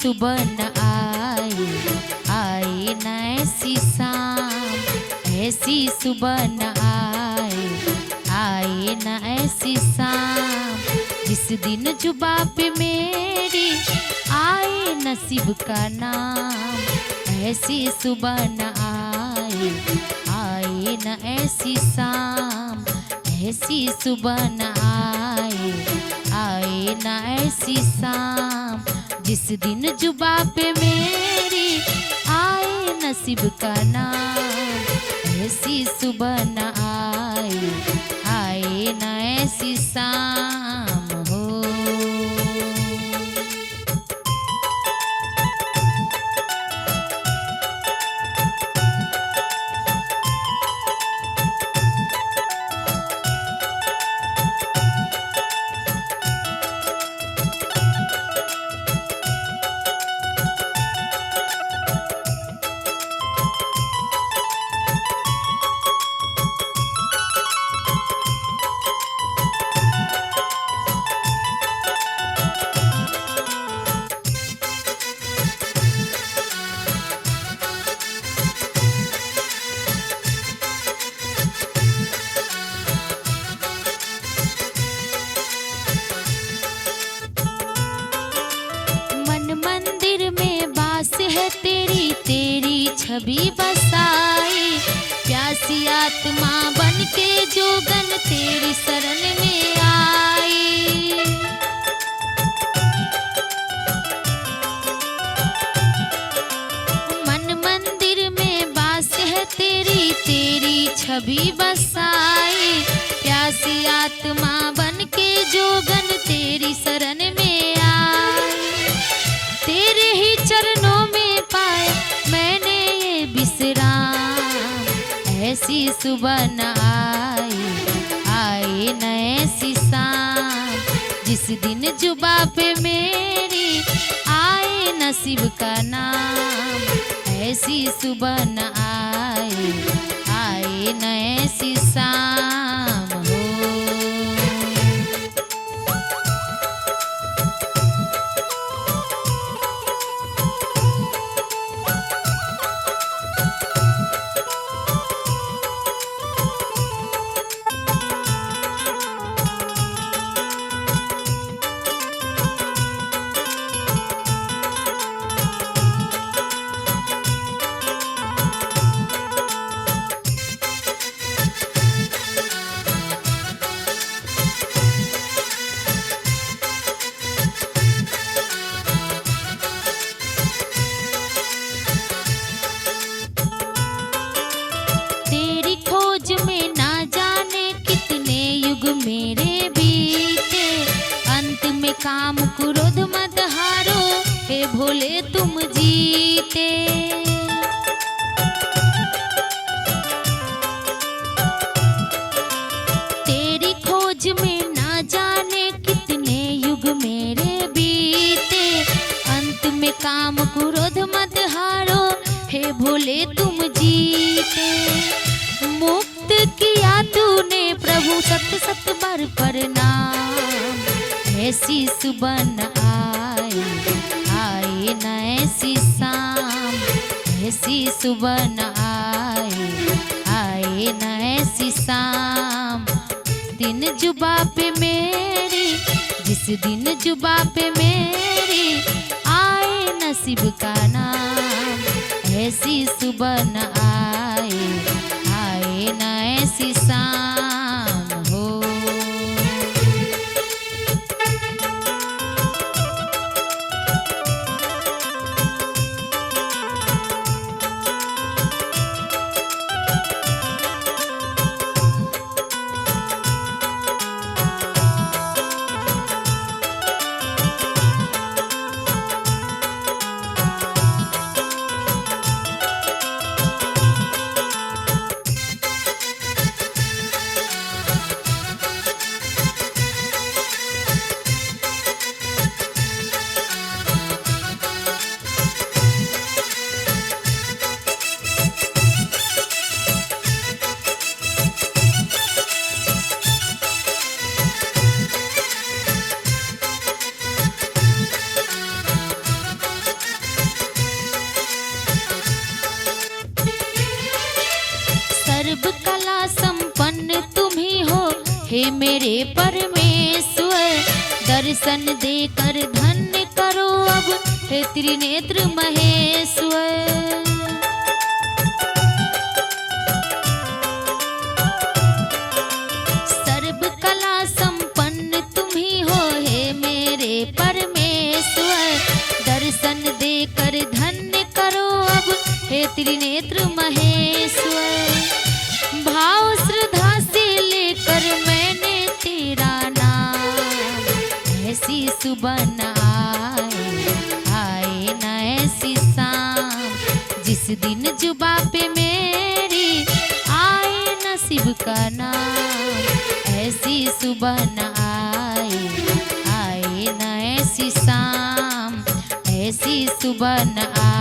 सुबह न आए, आए न ऐसी शाम, ऐसी सुबह न आए, आए न ऐसी शाम, जिस दिन जुबा पे मेरी आए नसीब का नाम। ऐसी सुबह न आए, आए न ऐसी शाम, ऐसी सुबह न आए, आए न ऐसी शाम, जिस दिन जुबा पे मेरी आए नसीब का नाम। ऐसी सुबह न आए, आए न ऐसी शाम हो। है तेरी तेरी छवि बसाई, प्यासी आत्मा बन के जोगन तेरी शरण में आई। मन मंदिर में वास है तेरी तेरी छवि बसाई, प्यासी आत्मा बन के जोगन तेरी शरण में आई। तेरे ही चरणों में पाया मैंने ये विश्राम, ऐसी सुबह न आए, आए न ऐसी शाम, जिस दिन जुबा पे मेरी आए नसीब का नाम। ऐसी सुबह न आए, आए न ऐसी शाम हो। मेरे बीते अंत में काम क्रोध मत हारो, हे भोले तुम जीते। तेरी खोज में ना जाने कितने युग मेरे बीते, अंत में काम क्रोध मत हारो, हे भोले तुम जीते। मुक्त किया तूने प्रभु सत सत बार प्रणाम, ऐसी सुबह न आए, आए न ऐसी शाम, ऐसी सुबह न आए, आए न ऐसी शाम, दिन जुबा पे मेरी, जिस दिन जुबा पे मेरी आए नसीब का नाम। ऐसी सुबह न आए, आए न ऐसी शाम हो। हे मेरे परमेश्वर, दर्शन देकर धन्य करो अब हे त्रिनेत्र महेश्वर। सर्व कला संपन्न तुम ही हो हे मेरे परमेश्वर, दर्शन देकर धन्य करो अब हे त्रिनेत्र महेश्वर। भाव श्रद्धा से लेकर मैंने तेरा नाम, ऐसी सुबह न आए न ऐसी शाम, जिस दिन जुबा पे मेरी आए नसीब का नाम, ऐसी सुबह न आए न ऐसी शाम, ऐसी सुबह न आए।